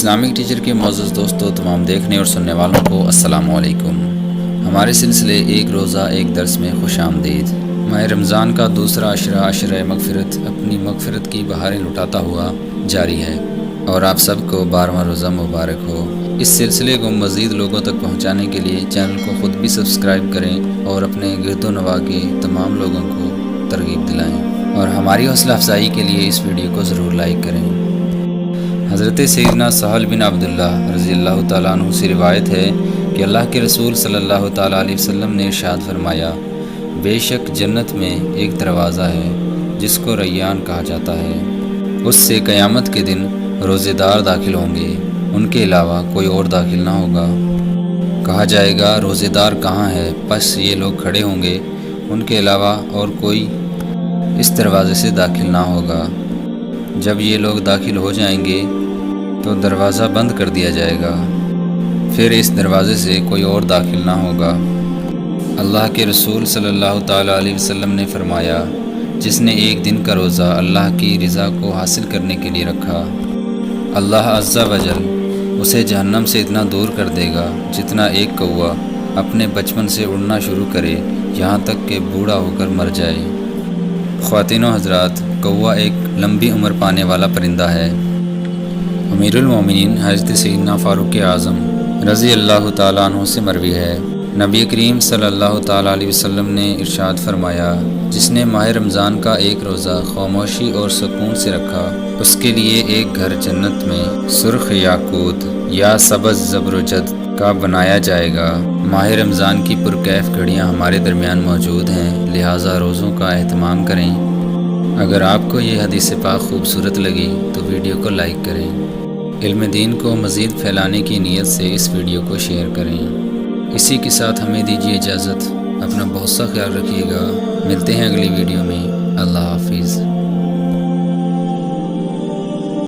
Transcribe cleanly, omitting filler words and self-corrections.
Islamic teacher کے معزز دوستوں، تمام دیکھنے اور سننے والوں کو السلام علیکم۔ ہمارے سلسلے ایک روزہ ایک درس میں خوش آمدید۔ ماہ رمضان کا دوسرا عشرہ مغفرت اپنی مغفرت کی بہاریں لٹاتا ہوا جاری ہے، اور آپ سب کو 12واں روزہ مبارک ہو۔ اس سلسلے کو مزید لوگوں تک پہنچانے کے لیے چینل کو خود بھی سبسکرائب کریں اور اپنے گرد و نواح کے تمام لوگوں کو ترغیب دلائیں، اور ہماری حوصلہ افزائی کے لیے اس ویڈیو کو ضرور لائک کریں۔ حضرت سیدنا سہل بن عبداللہ رضی اللہ تعالیٰ عنہ سے روایت ہے کہ اللہ کے رسول صلی اللہ تعالیٰ علیہ وسلم نے ارشاد فرمایا، بے شک جنت میں ایک دروازہ ہے جس کو ریان کہا جاتا ہے، اس سے قیامت کے دن روزے دار داخل ہوں گے، ان کے علاوہ کوئی اور داخل نہ ہوگا۔ کہا جائے گا روزے دار کہاں ہے؟ پس یہ لوگ کھڑے ہوں گے، ان کے علاوہ اور کوئی اس دروازے سے داخل نہ ہوگا۔ جب یہ لوگ داخل ہو جائیں گے تو دروازہ بند کر دیا جائے گا، پھر اس دروازے سے کوئی اور داخل نہ ہوگا۔ اللہ کے رسول صلی اللہ تعالیٰ علیہ وسلم نے فرمایا، جس نے ایک دن کا روزہ اللہ کی رضا کو حاصل کرنے کے لیے رکھا، اللہ عز و جل اسے جہنم سے اتنا دور کر دے گا جتنا ایک کوا اپنے بچپن سے اڑنا شروع کرے یہاں تک کہ بوڑھا ہو کر مر جائے۔ خواتین و حضرات، کوا ایک لمبی عمر پانے والا پرندہ ہے۔ امیر المومنین حضرت سیدنا فاروق اعظم رضی اللہ تعالیٰ عنہ سے مروی ہے، نبی کریم صلی اللہ تعالیٰ علیہ وسلم نے ارشاد فرمایا، جس نے ماہ رمضان کا ایک روزہ خاموشی اور سکون سے رکھا، اس کے لیے ایک گھر جنت میں سرخ یاقوت یا سبز زبرجد کا بنایا جائے گا۔ ماہ رمضان کی پرکیف گھڑیاں ہمارے درمیان موجود ہیں، لہٰذا روزوں کا اہتمام کریں۔ اگر آپ کو یہ حدیث پاک خوبصورت لگی تو ویڈیو کو لائک کریں، علم دین کو مزید پھیلانے کی نیت سے اس ویڈیو کو شیئر کریں۔ اسی کے ساتھ ہمیں دیجیے اجازت، اپنا بہت سا خیال رکھیے گا، ملتے ہیں اگلی ویڈیو میں۔